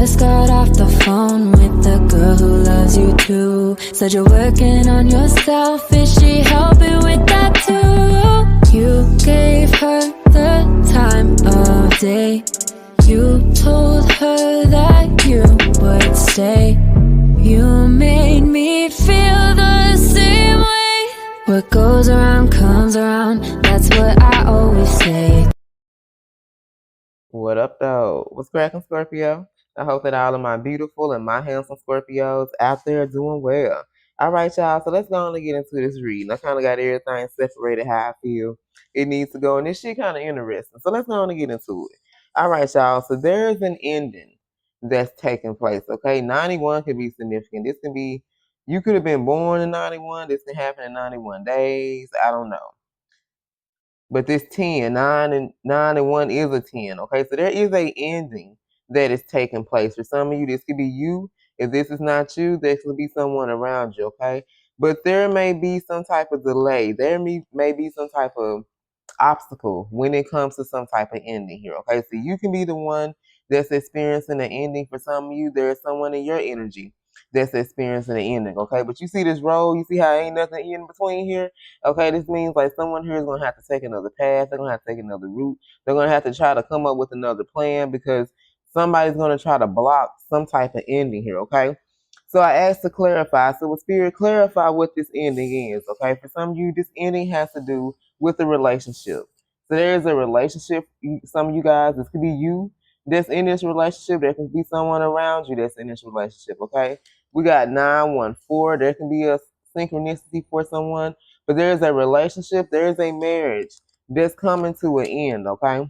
just got off the phone with the girl who loves you too. Said you're working on yourself, is she helping with that too? You gave her the time of day. You told her that you would stay. You made me feel the same way. What goes around comes around, that's what I always say. What up, though? What's cracking, Scorpio? I hope that all of my beautiful and my handsome Scorpios out there doing well. All right, y'all. So let's go on and get into this reading. I kind of got everything separated how I feel it needs to go, and this shit kind of interesting. So let's go on and get into it. All right, y'all. So there's an ending that's taking place. Okay, 91 could be significant. This can be you could have been born in 91. This can happen in 91 days. I don't know. But this 10, 9 and 1 is a 10. Okay, so there is a ending that is taking place. For some of you, this could be you. If this is not you, there could be someone around you, okay? But there may be some type of delay. There may be some type of obstacle when it comes to some type of ending here. Okay, so you can be the one that's experiencing the ending. For some of you, there's someone in your energy that's experiencing the ending. Okay, but you see this road, you see how ain't nothing in between here. Okay, this means like someone here is gonna have to take another path. They're gonna have to take another route. They're gonna have to try to come up with another plan because somebody's gonna try to block some type of ending here. Okay. So I asked to clarify. So with Spirit, clarify what this ending is. Okay. For some of you, this ending has to do with a relationship. So there is a relationship. Some of you guys, this could be you that's in this relationship. There can be someone around you that's in this relationship. Okay. We got 914. There can be a synchronicity for someone, but there is a relationship. There is a marriage that's coming to an end. Okay.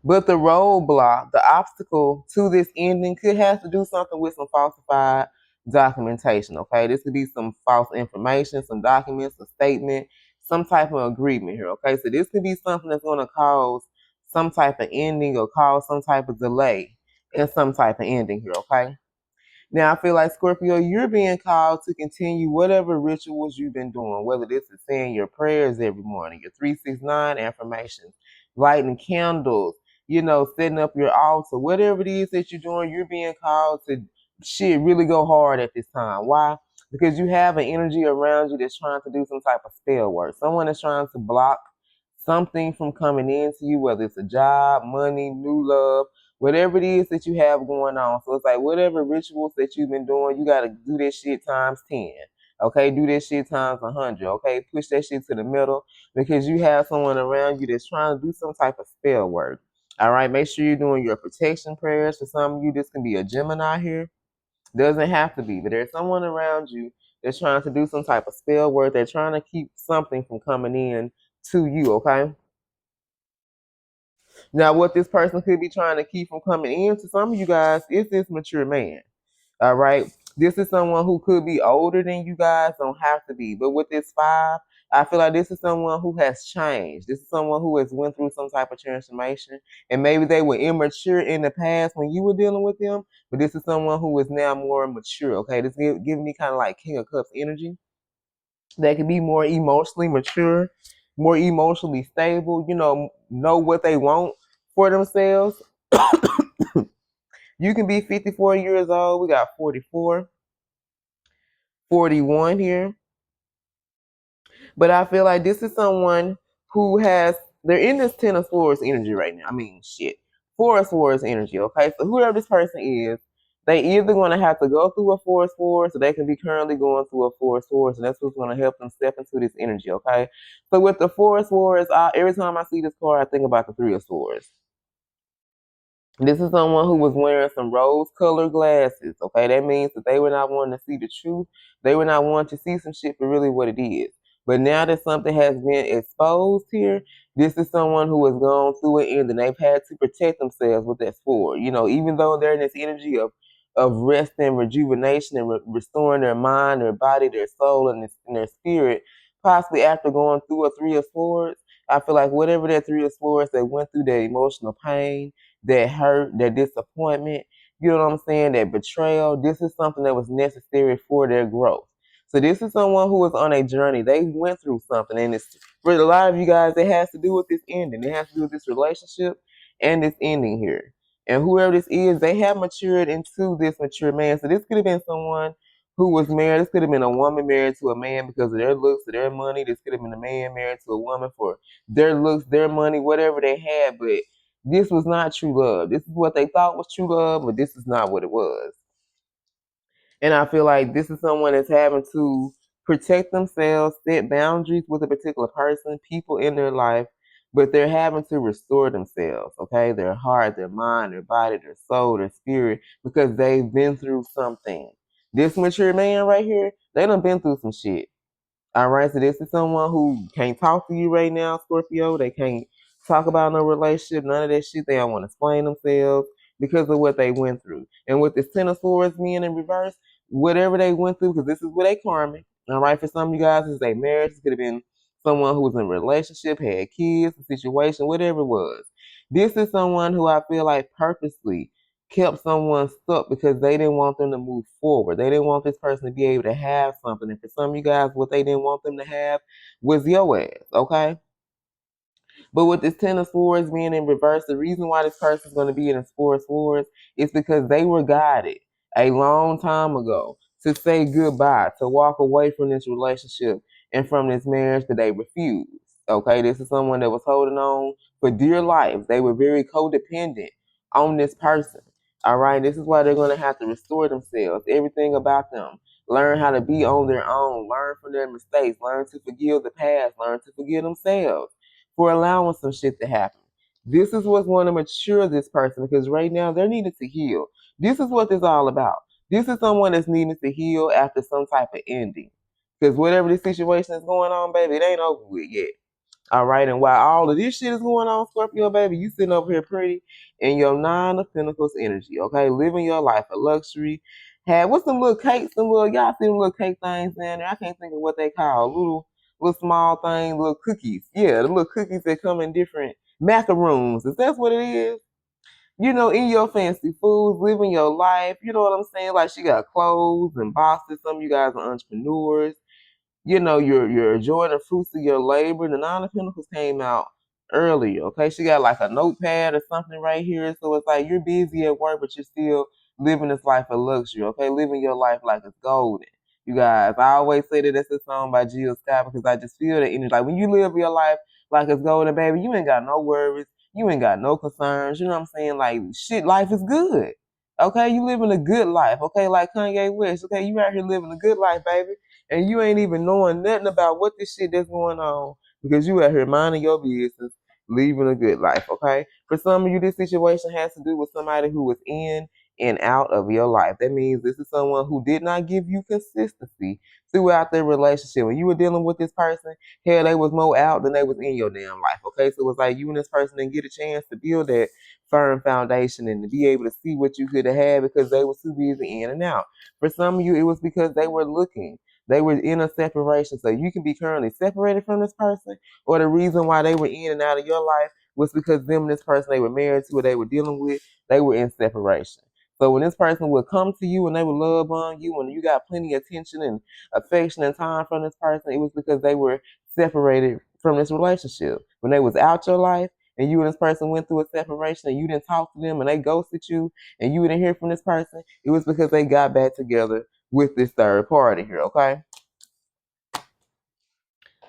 But the roadblock, the obstacle to this ending could have to do something with some falsified documentation, okay? This could be some false information, some documents, a statement, some type of agreement here, okay? So this could be something that's going to cause some type of ending or cause some type of delay in some type of ending here, okay? Now, I feel like, Scorpio, you're being called to continue whatever rituals you've been doing, whether this is saying your prayers every morning, your 369 affirmations, lighting candles, setting up your altar, whatever it is that you're doing, you're being called to really go hard at this time. Why? Because you have an energy around you that's trying to do some type of spell work. Someone is trying to block something from coming into you, whether it's a job, money, new love, whatever it is that you have going on. So it's like whatever rituals that you've been doing, you got to do this shit times 10. Okay, do this shit times 100. Okay, push that shit to the middle because you have someone around you that's trying to do some type of spell work. All right, make sure you're doing your protection prayers. For some of you, this can be a Gemini here. Doesn't have to be, but there's someone around you that's trying to do some type of spell work. They're trying to keep something from coming in to you, okay? Now, what this person could be trying to keep from coming in to some of you guys is this mature man. All right. This is someone who could be older than you guys, don't have to be. But with this 5, I feel like this is someone who has changed. This is someone who has went through some type of transformation. And maybe they were immature in the past when you were dealing with them. But this is someone who is now more mature. Okay. This giving me kind of like King of Cups energy. They can be more emotionally mature, more emotionally stable, know what they want for themselves. You can be 54 years old. We got 44, 41 here. But I feel like this is someone who they're in this 10 of Swords energy right now. I mean, shit. 4 of Swords energy, okay? So whoever this person is, they either going to have to go through a 4 of Swords, so they can be currently going through a 4 of Swords, and that's what's going to help them step into this energy, okay? So with the 4 of Swords, every time I see this card, I think about the 3 of Swords. This is someone who was wearing some rose-colored glasses, okay? That means that they were not wanting to see the truth. They were not wanting to see some shit for really what it is. But now that something has been exposed here, this is someone who has gone through it and they've had to protect themselves with that sword. Even though they're in this energy of rest and rejuvenation and restoring their mind, their body, their soul, and their spirit, possibly after going through a 3 of Swords, I feel like whatever that 3 of Swords, they went through that emotional pain, that hurt, that disappointment, you know what I'm saying, that betrayal, this is something that was necessary for their growth. So this is someone who is on a journey. They went through something, and it's for a lot of you guys, it has to do with this ending. It has to do with this relationship and this ending here. And whoever this is, they have matured into this mature man. So this could have been someone who was married. This could have been a woman married to a man because of their looks or their money. This could have been a man married to a woman for their looks, their money, whatever they had. But this was not true love. This is what they thought was true love, but this is not what it was. And I feel like this is someone that's having to protect themselves, set boundaries with a particular person, people in their life, but they're having to restore themselves, okay? Their heart, their mind, their body, their soul, their spirit, because they've been through something. This mature man right here, they done been through some shit. All right, so this is someone who can't talk to you right now, Scorpio. They can't talk about no relationship, none of that shit. They don't want to explain themselves because of what they went through. And with this Ten of Swords being in reverse, whatever they went through, because this is what they karmic. All right, for some of you guys, this is a marriage. This could have been someone who was in a relationship, had kids, a situation, whatever it was. This is someone who I feel like purposely kept someone stuck because they didn't want them to move forward. They didn't want this person to be able to have something. And for some of you guys, what they didn't want them to have was your ass, okay? But with this Ten of Swords being in reverse, the reason why this person is going to be in this Four of Swords is because they were guided a long time ago to say goodbye, to walk away from this relationship and from this marriage that they refused. Okay, this is someone that was holding on for dear life. They were very codependent on this person. All right, this is why they're going to have to restore themselves, everything about them. Learn how to be on their own, learn from their mistakes, learn to forgive the past, learn to forgive themselves for allowing some shit to happen. This is what's going to mature this person because right now they're needed to heal. This is what this is all about. This is someone that's needing to heal after some type of ending. Because whatever this situation is going on, baby, it ain't over with yet. All right, and while all of this shit is going on, Scorpio, baby, you sitting over here pretty in your Nine of Pentacles energy, okay? Living your life of luxury. Had what's some little cakes, some little y'all see them little cake things down there? I can't think of what they call little small things, little cookies. Yeah, the little cookies that come in different macaroons. Is that what it is? You know, in your fancy foods, living your life. You know what I'm saying? Like she got clothes and boxes. Some of you guys are entrepreneurs. You know, you're enjoying the fruits of your labor. The Nine of Pentacles came out earlier, okay? She got like a notepad or something right here. So it's like you're busy at work, but you're still living this life of luxury, okay? Living your life like it's golden. You guys, I always say that it's a song by Jill Scott because I just feel the energy. Like when you live your life like it's golden, baby, you ain't got no worries. You ain't got no concerns. You know what I'm saying? Like shit, life is good. Okay, you living a good life. Okay, like Kanye West. Okay, you out here living a good life, baby, and you ain't even knowing nothing about what this shit that's going on because you out here minding your business, living a good life, okay? For some of you, this situation has to do with somebody who was in and out of your life. That means this is someone who did not give you consistency throughout their relationship. When you were dealing with this person, hell, they was more out than they was in your damn life, okay? So it was like you and this person didn't get a chance to build that firm foundation and to be able to see what you could have had because they were too busy in and out. For some of you, it was because they were looking. They were in a separation. So you can be currently separated from this person, or the reason why they were in and out of your life was because them and this person they were married to or they were dealing with, they were in separation. So when this person would come to you and they would love on you and you got plenty of attention and affection and time from this person, it was because they were separated from this relationship. When they was out your life and you and this person went through a separation and you didn't talk to them and they ghosted you and you didn't hear from this person, it was because they got back together with this third party here, okay?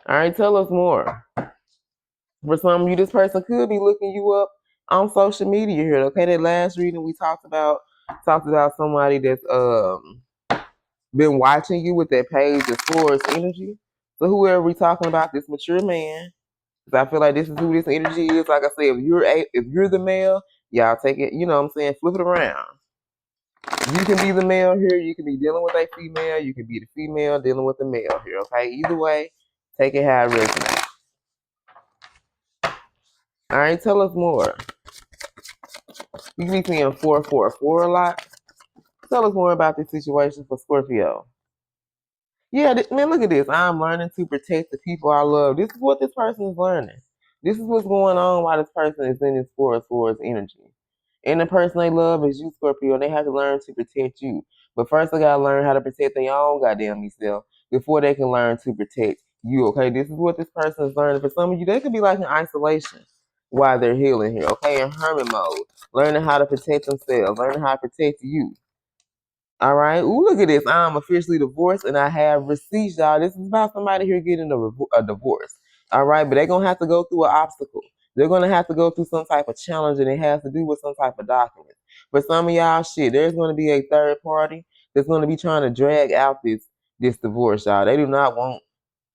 All right, tell us more. For some of you, this person could be looking you up on social media here, okay? That last reading we talked about somebody that's been watching you with that page of Taurus energy. So whoever we talking about, this mature man, because I feel like this is who this energy is. Like I said, if you're the male, y'all take it, you know what I'm saying, flip it around. You can be the male here. You can be dealing with a female. You can be the female dealing with the male here. Okay. Either way, take it how it resonates. All right. Tell us more. You can be seeing 444 a lot. Tell us more about this situation for Scorpio. Yeah, man, look at this. I'm learning to protect the people I love. This is what this person is learning. This is what's going on while this person is in this Four of Swords energy. And the person they love is you, Scorpio, and they have to learn to protect you. But first, they gotta learn how to protect their own goddamn self before they can learn to protect you. Okay, this is what this person is learning. For some of you, they could be like in isolation. while they're healing here, okay? In hermit mode. Learning how to protect themselves. Learning how to protect you. All right. Ooh, look at this. I'm officially divorced and I have receipts, y'all. This is about somebody here getting a divorce. All right. But they're going to have to go through an obstacle. They're going to have to go through some type of challenge and it has to do with some type of document. For some of y'all, shit, there's going to be a third party that's going to be trying to drag out this divorce, y'all. They do not want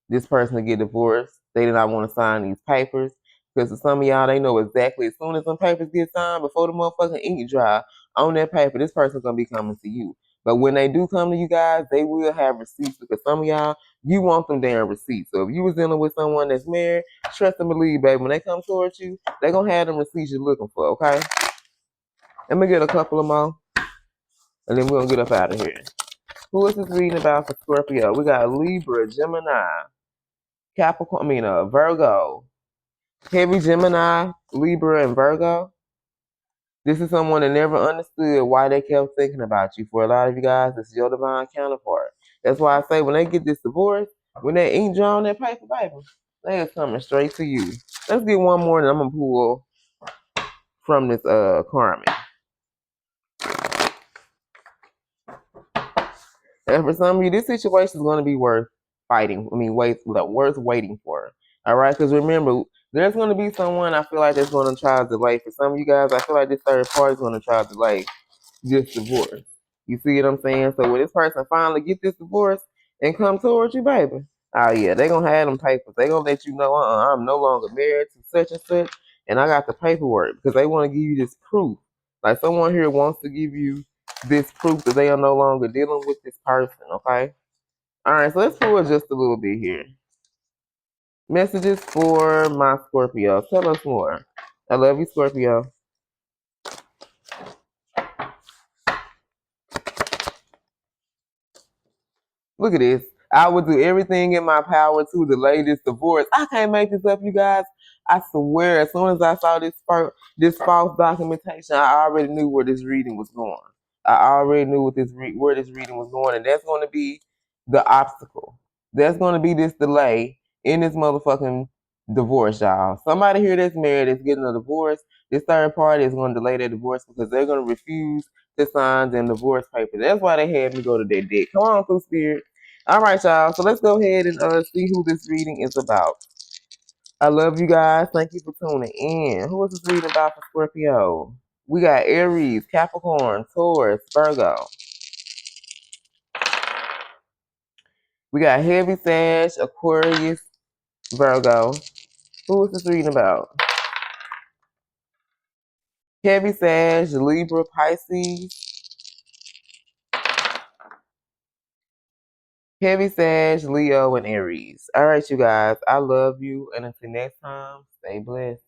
this person to get divorced. They do not want to sign these papers. Because for some of y'all, they know exactly as soon as some papers get signed, before the motherfucking ink dry on that paper, this person's going to be coming to you. But when they do come to you guys, they will have receipts because some of y'all, you want them damn receipts. So if you was dealing with someone that's married, trust and believe, baby, when they come towards you, they going to have them receipts you're looking for, okay? Let me get a couple of more, and then we're going to get up out of here. Who is this reading about for Scorpio? We got Libra, Gemini, Capricorn, Virgo, heavy Gemini, Libra, and Virgo. This is someone that never understood why they kept thinking about you. For a lot of you guys, this is your divine counterpart. That's why I say when they get this divorce, when that ink drawn on that paper, baby, they are coming straight to you. Let's get one more, and I'm gonna pull from this karmic. And for some of you, this situation is going to be worth fighting. Worth waiting for. All right, because remember, there's going to be someone I feel like that's going to try to delay. For some of you guys, I feel like this third party is going to try to delay this divorce. You see what I'm saying? So when this person finally get this divorce and come towards you, baby, oh yeah, they gonna have them papers. They gonna let you know, I'm no longer married to such and such, and I got the paperwork because they want to give you this proof. Like someone here wants to give you this proof that they are no longer dealing with this person. Okay. All right. So let's forward just a little bit here. Messages for my Scorpio. Tell us more. I love you, Scorpio. Look at this. I would do everything in my power to delay this divorce. I can't make this up, you guys. I swear, as soon as I saw this false documentation, I already knew where this reading was going. I already knew where this reading was going, and that's going to be the obstacle. That's going to be this delay in this motherfucking divorce, y'all. Somebody here that's married is getting a divorce. This third party is going to delay their divorce because they're going to refuse to sign them divorce papers. That's why they had me go to their deck. Come on through, Spirit. All right, y'all. So let's go ahead and see who this reading is about. I love you guys. Thank you for tuning in. Who is this reading about for Scorpio? We got Aries, Capricorn, Taurus, Virgo. We got Heavy Sag, Aquarius, Virgo. Who is this reading about? Heavy Sag, Libra, Pisces. Heavy Sag, Leo, and Aries. All right, you guys. I love you. And until next time, stay blessed.